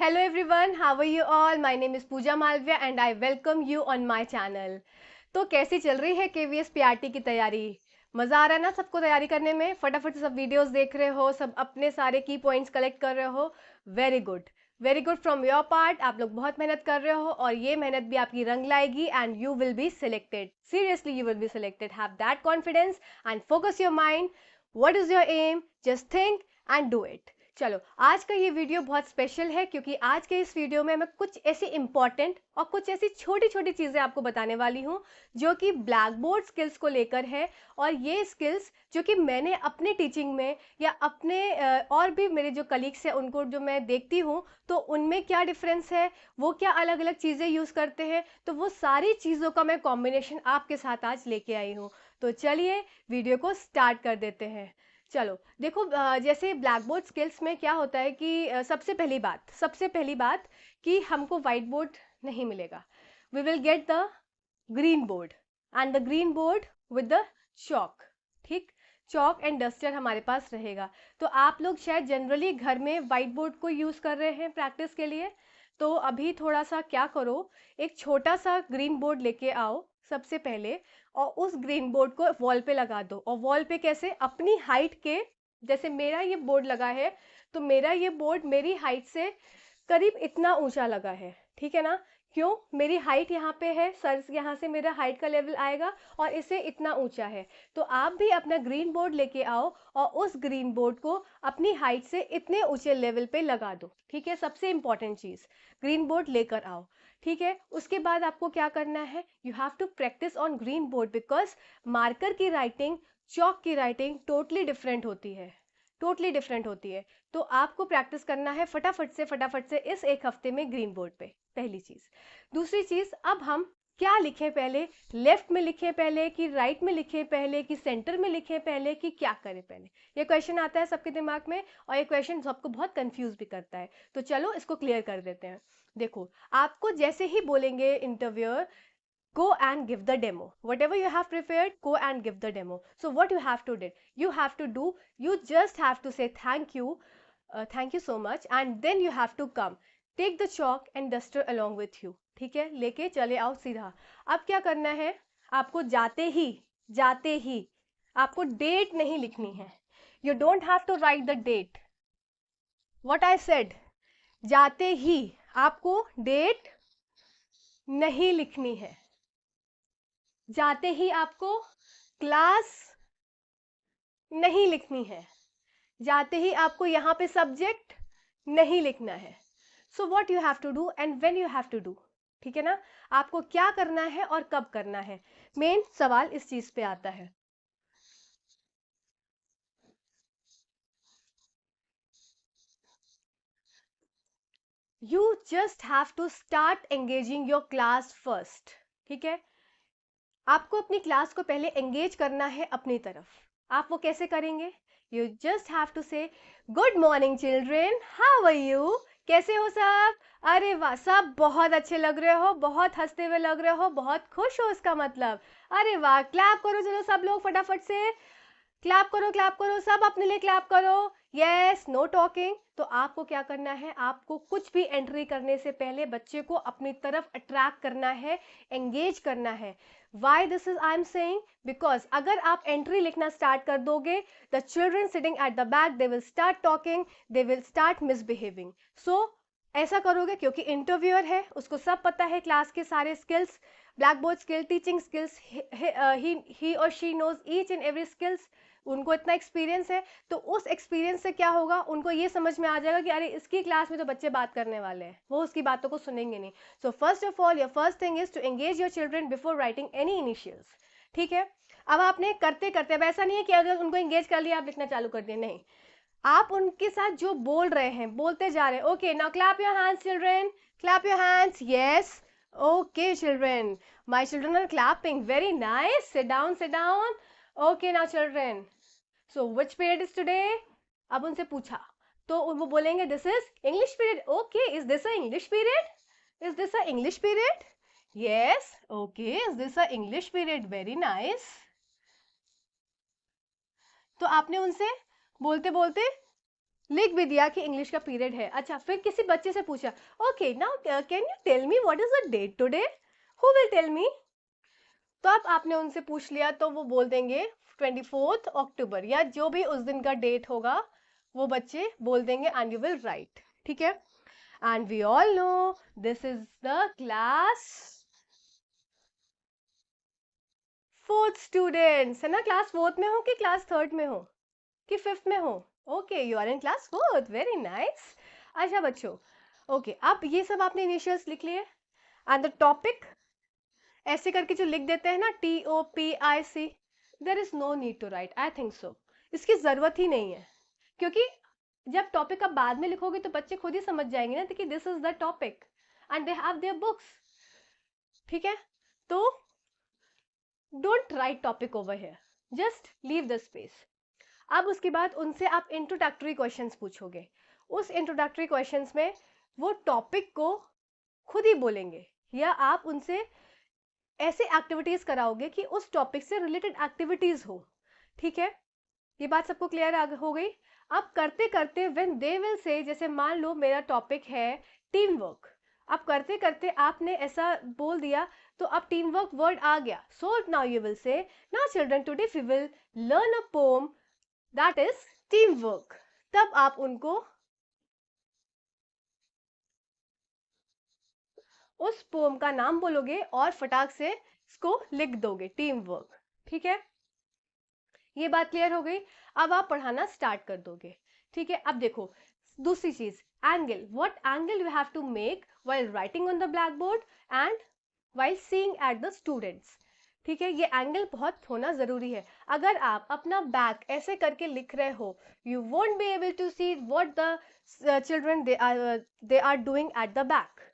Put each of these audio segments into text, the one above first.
Hello everyone, how are you all? My name is Pooja Malvia and I welcome you on my channel. तो कैसी चल रही है KVS PRT की तैयारी? मज़ा आ रहा है ना सबको तैयारी करने में? फटाफट से सब वीडियोस देख रहे हो, सब अपने सारे की पॉइंट्स कलेक्ट कर रहे हो. Very good from your part. आप लोग बहुत मेहनत कर रहे हो और ये मेहनत भी आपकी रंग लाएगी and you will be selected. Seriously you will be selected. Have that confidence and focus your mind. What is your aim? Just think and do it. चलो, आज का ये वीडियो बहुत स्पेशल है क्योंकि आज के इस वीडियो में मैं कुछ ऐसी इंपॉर्टेंट और कुछ ऐसी छोटी छोटी चीज़ें आपको बताने वाली हूँ जो कि ब्लैक बोर्ड स्किल्स को लेकर है. और ये स्किल्स जो कि मैंने अपने टीचिंग में या अपने और भी मेरे जो कलीग्स हैं उनको जो मैं देखती हूँ तो उनमें क्या डिफरेंस है, वो क्या अलग अलग चीज़ें यूज़ करते हैं, तो वो सारी चीज़ों का मैं कॉम्बिनेशन आपके साथ आज लेके आई हूँ. तो चलिए वीडियो को स्टार्ट कर देते हैं. चलो देखो, जैसे ब्लैक बोर्ड स्किल्स में क्या होता है कि सबसे पहली बात कि हमको वाइट बोर्ड नहीं मिलेगा. We will get the green board and the green board with the chalk. ठीक, चॉक एंड डस्टर हमारे पास रहेगा. तो आप लोग शायद जनरली घर में वाइट बोर्ड को यूज़ कर रहे हैं प्रैक्टिस के लिए. तो अभी थोड़ा सा क्या करो, एक छोटा सा ग्रीन बोर्ड लेके आओ सबसे पहले और उस ग्रीन बोर्ड को वॉल पे लगा दो. और वॉल पे कैसे? अपनी हाइट के, जैसे मेरा ये बोर्ड लगा है तो मेरा ये बोर्ड मेरी हाइट से करीब इतना ऊंचा लगा है. ठीक है ना? क्यों? मेरी हाइट यहाँ पे है, सर यहाँ से मेरा हाइट का लेवल आएगा और इसे इतना ऊंचा है. तो आप भी अपना ग्रीन बोर्ड लेके आओ और उस ग्रीन बोर्ड को अपनी हाइट से इतने ऊंचे लेवल पे लगा दो. ठीक है, सबसे इंपॉर्टेंट चीज़ ग्रीन बोर्ड लेकर आओ. ठीक है, उसके बाद आपको क्या करना है, you have to practice on green board because marker की राइटिंग, चॉक की राइटिंग टोटली डिफरेंट होती है. तो आपको प्रैक्टिस करना है फटाफट से इस एक हफ्ते में ग्रीन बोर्ड पे. पहली चीज़. दूसरी चीज़, अब हम क्या लिखें पहले? लेफ्ट में लिखें पहले कि राइट में लिखें पहले कि सेंटर में लिखें पहले कि क्या करें पहले? ये क्वेश्चन आता है सबके दिमाग में और ये क्वेश्चन सबको बहुत कंफ्यूज भी करता है. तो चलो इसको क्लियर कर देते हैं. देखो, आपको जैसे ही बोलेंगे interviewer go and give the demo, whatever you have prepared, go and give the demo. So what you have to do, you just have to say thank you so much, and then you have to come, take the chalk and duster along with you. ठीक है, लेके चले आओ सीधा. अब क्या करना है, आपको जाते ही आपको डेट नहीं लिखनी है. you don't have to write the date. what I said, जाते ही आपको डेट नहीं लिखनी है. जाते ही आपको क्लास नहीं लिखनी है. जाते ही आपको यहाँ पे सब्जेक्ट नहीं लिखना है. So what you have to do and when you have to do. ठीक है ना? आपको क्या करना है और कब करना है, मेन सवाल इस चीज पे आता है. You just have to start engaging your class first. ठीक है, आपको अपनी क्लास को पहले एंगेज करना है अपनी तरफ. आप वो कैसे करेंगे? You just have to say good morning children, how are you, कैसे हो सब? अरे वाह, सब बहुत अच्छे लग रहे हो, बहुत हंसते हुए लग रहे हो, बहुत खुश हो इसका मतलब. अरे वाह, क्लैप करो चलो सब लोग फटाफट से. क्लैप करो सब अपने लिए क्लैप करो. Yes, know talking. तो आपको क्या करना है, आपको कुछ भी एंट्री करने से पहले बच्चे को अपनी तरफ अट्रैक्ट करना है, एंगेज करना है. Why this is I am saying, because अगर आप एंट्री लिखना स्टार्ट कर दोगे, the children sitting at the back they will start talking, they will start misbehaving. So ऐसा करोगे क्योंकि इंटरव्यूअर है, उसको सब पता है क्लास के सारे skills, blackboard skill, teaching skills, he और she knows each and every skills. उनको इतना एक्सपीरियंस है. तो उस एक्सपीरियंस से क्या होगा, उनको ये समझ में आ जाएगा कि अरे इसकी क्लास में तो बच्चे बात करने वाले हैं, वो उसकी बातों को सुनेंगे नहीं. So first of all your first thing is to engage your children before writing any initials. ठीक है, अब आपने करते करते, अब ऐसा नहीं है कि अगर उनको एंगेज कर लिया आप लिखना चालू कर दिए, नहीं. आप उनके साथ जो बोल रहे हैं बोलते जा रहे हैं. Okay, now clap your hands children, clap your hands. Yes, okay children, my children are clapping, very nice. Sit down, sit down. Okay now children, so which period is today? अब उनसे पूछा तो वो बोलेंगे this is English period. Okay, is this a English period? Is this a English period? Yes, okay, is this a English period? Very nice. तो आपने उनसे बोलते बोलते लिख भी दिया कि इंग्लिश का पीरियड है। अच्छा, फिर किसी बच्चे से पूछा, okay now can you tell me what is the date today, who will tell me. तो अब आपने उनसे पूछ लिया तो वो बोल देंगे 24 अक्टूबर, या जो भी उस दिन का डेट होगा वो बच्चे बोल देंगे एंड यू विल राइट। ठीक है, and we all know this is the class fourth students, है ना। क्लास फोर्थ में हो कि क्लास थर्ड में हो कि फिफ्थ में हो? Okay, you are in class fourth, very nice. अच्छा बच्चों, ओके, अब ये सब आपने इनिशियल्स लिख लिए एंड द टॉपिक ऐसे करके जो लिख देते हैं ना, TOPIC, there is no need to write, I think so. इसकी जरूरत ही नहीं है, क्योंकि जब टॉपिक आप बाद में लिखोगे तो बच्चे खुद ही समझ जाएंगे ना कि this is the topic and they have their books. ठीक है, तो don't write topic over here, just leave the space. अब उसके बाद उनसे आप इंट्रोडक्टरी क्वेश्चंस पूछोगे। उस इंट्रोडक्टरी क्वेश्चंस में वो टॉपिक को खुद ही बोलेंगे, या आप उनसे ऐसे एक्टिविटीज कराओगे कि उस टॉपिक से रिलेटेड एक्टिविटीज हो। ठीक है, ये बात सबको क्लियर हो गई। अब करते करते व्हेन दे विल से, जैसे मान लो मेरा टॉपिक है टीम वर्क, अब करते करते आपने ऐसा बोल दिया तो अब टीम वर्क वर्ड आ गया। So now you will say, now children today we will learn a poem that is team work. तब आप उनको उस पोम का नाम बोलोगे और फटाक से इसको लिख दोगे, टीम वर्क। ठीक है, ये बात क्लियर हो गई। अब आप पढ़ाना स्टार्ट कर दोगे। ठीक है, अब देखो दूसरी चीज, angle, what angle you have to make while writing on the black board and while seeing at the students. ठीक है, ये एंगल बहुत होना जरूरी है। अगर आप अपना बैक ऐसे करके लिख रहे हो, you won't be able to see what the children they are doing at the back.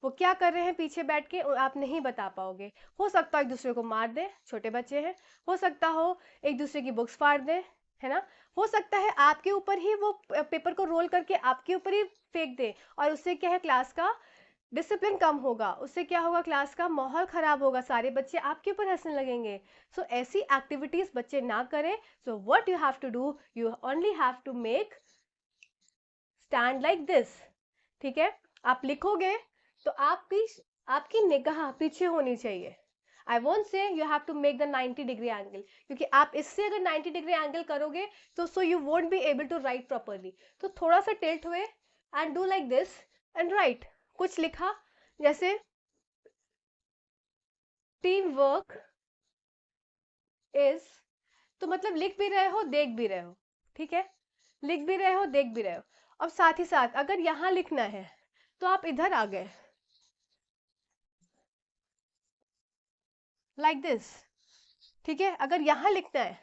वो क्या कर रहे हैं पीछे बैठ के, आप नहीं बता पाओगे। हो सकता है एक दूसरे को मार दे, छोटे बच्चे हैं, हो सकता हो एक दूसरे की बुक्स फाड़ दे, है ना। हो सकता है आपके ऊपर ही वो पेपर को रोल करके आपके ऊपर ही फेंक दे, और उससे क्या है, क्लास का डिसिप्लिन कम होगा, उससे क्या होगा, क्लास का माहौल खराब होगा, सारे बच्चे आपके ऊपर हंसने लगेंगे। सो ऐसी एक्टिविटीज बच्चे ना करें। So what you have to do, you only have to make stand like this. ठीक है, आप लिखोगे तो आपकी आपकी निगाह पीछे होनी चाहिए। I won't say you have to make the 90 degree angle, क्योंकि आप इससे अगर 90 डिग्री एंगल करोगे तो so you won't be able to write properly. तो थोड़ा सा टिल्ट हुए and do like this and write. कुछ लिखा, जैसे टीम वर्क इज, तो मतलब लिख भी रहे हो देख भी रहे हो। ठीक है, लिख भी रहे हो देख भी रहे हो। अब साथ ही साथ अगर यहां लिखना है तो आप इधर आ गए लाइक दिस। ठीक है, अगर यहां लिखना है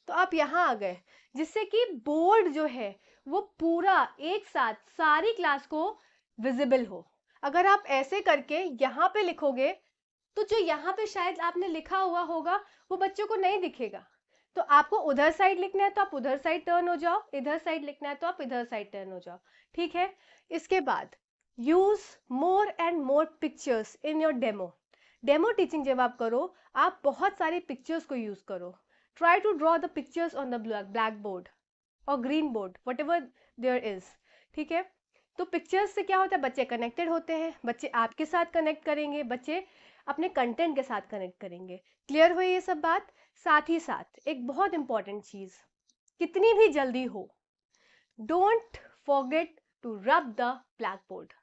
तो आप यहां आ गए, जिससे कि बोर्ड जो है वो पूरा एक साथ सारी क्लास को विजिबल हो। अगर आप ऐसे करके यहां पे लिखोगे तो जो यहां पे शायद आपने लिखा हुआ होगा वो बच्चों को नहीं दिखेगा। तो आपको उधर साइड लिखना है तो आप उधर साइड टर्न हो जाओ, इधर साइड लिखना है तो आप इधर साइड टर्न हो जाओ। ठीक है, इसके बाद use more and more pictures in your demo. Demo teaching जब आप करो, आप बहुत सारे पिक्चर्स को यूज करो। Try to draw the pictures on the black board और green board, whatever there is. ठीक है, तो पिक्चर्स से क्या होता है, बच्चे कनेक्टेड होते हैं, बच्चे आपके साथ कनेक्ट करेंगे, बच्चे अपने कंटेंट के साथ कनेक्ट करेंगे। क्लियर हुई ये सब बात। साथ ही साथ एक बहुत इंपॉर्टेंट चीज, कितनी भी जल्दी हो, don't forget to rub the black board.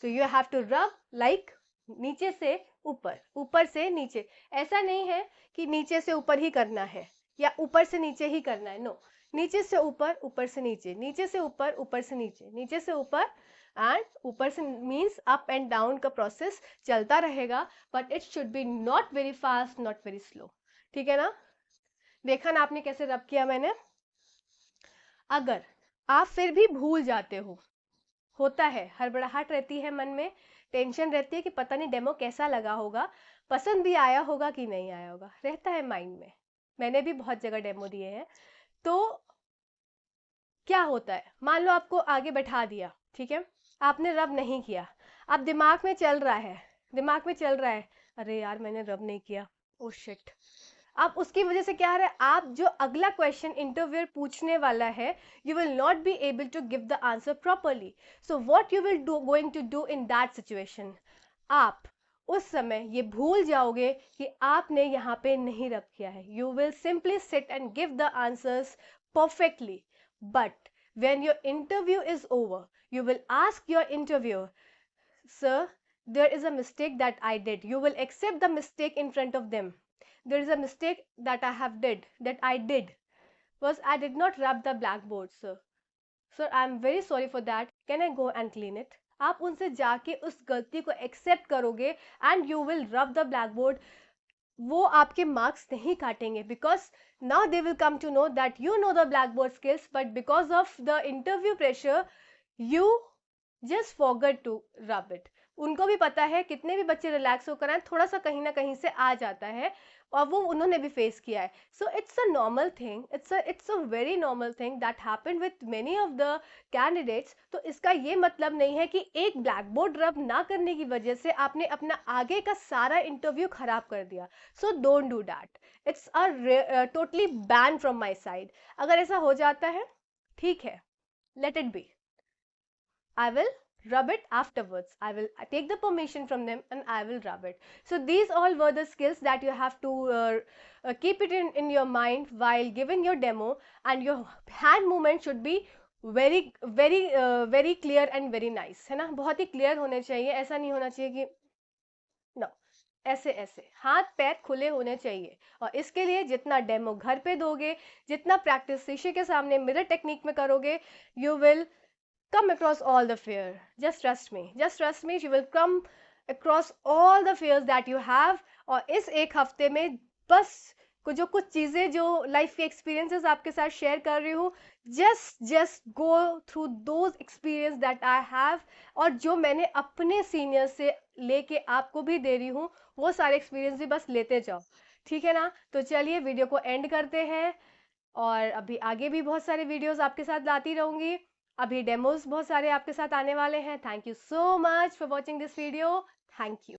So you have to rub like नीचे से ऊपर, ऊपर से नीचे। ऐसा नहीं है कि नीचे से ऊपर ही करना है या ऊपर से नीचे ही करना है, नो। नीचे से ऊपर, ऊपर से नीचे, नीचे से ऊपर, ऊपर से नीचे, नीचे से ऊपर एंड ऊपर से, मीन्स अप एंड डाउन का प्रोसेस चलता रहेगा, but it should be not very fast, not very slow. ठीक है ना, देखा ना आपने कैसे रब किया मैंने। अगर आप फिर भी भूल जाते हो, होता है, हड़बड़ाहट रहती है मन में, टेंशन रहती है कि पता नहीं डेमो कैसा लगा होगा, पसंद भी आया होगा कि नहीं आया होगा, रहता है माइंड में। मैंने भी बहुत जगह डेमो दिए हैं। तो क्या होता है, मान लो आपको आगे बैठा दिया, ठीक है, आपने रब नहीं किया, अब दिमाग में चल रहा है, दिमाग में चल रहा है, अरे यार मैंने रब नहीं किया, ओ शिट। आप उसकी वजह से क्या है, आप जो अगला क्वेश्चन इंटरव्यूअर पूछने वाला है, you will not be able to give the answer properly. So what you will do going to do in that situation, आप उस समय ये भूल जाओगे कि आपने यहाँ पे नहीं रब किया है. You will simply sit and give the answers perfectly. But when your interview is over, you will ask your interviewer, sir, there is a mistake that I did. You will accept the mistake in front of them. There is a mistake that I did was I did not rub the blackboard, sir. Sir, I am very sorry for that. Can I go and clean it? आप उनसे जाके उस गलती को accept करोगे and you will rub the black board. वो आपके marks नहीं काटेंगे, because now they will come to know that you know the black board skills, but because of the interview pressure you just forget to rub it. उनको भी पता है, कितने भी बच्चे रिलैक्स होकर आए, थोड़ा सा कहीं ना कहीं से आ जाता है, और वो उन्होंने भी फेस किया है. So it's a normal thing, it's a very normal thing that happened with many of the candidates. तो इसका ये मतलब नहीं है कि एक ब्लैक बोर्ड रब ना करने की वजह से आपने अपना आगे का सारा इंटरव्यू खराब कर दिया. So don't do that. It's a totally ban from my side. अगर ऐसा हो जाता है, ठीक है, let it be. I will rub it afterwards. I will take the permission from them and I will rub it. So these all were the skills that you have to keep it in your mind while giving your demo, and your hand movement should be very clear and very nice, है ना. बहुत ही clear होने चाहिए. ऐसा नहीं होना चाहिए कि no, ऐसे ऐसे हाथ पैर खुले होने चाहिए. और इसके लिए जितना डेमो घर पे दोगे, जितना प्रैक्टिस शीशे के सामने मिरर टेक्निक में करोगे, you will come across all the fear. Just trust me. Just trust me. You will come across all the fears that you have. और इस एक हफ्ते में बस कुछ चीज़ें जो लाइफ के एक्सपीरियंसेस आपके साथ शेयर कर रही हूँ, just go through those experience that I have, और जो मैंने अपने सीनियर से लेके आपको भी दे रही हूँ, वो सारे एक्सपीरियंस भी बस लेते जाओ. ठीक है ना. तो चलिए वीडियो को एंड करते हैं, और अभी आगे भी बहुत सारे वीडियोस आपके साथ लाती रहूँगी. अभी डेमोज बहुत सारे आपके साथ आने वाले हैं. Thank you so much for watching this video. Thank you.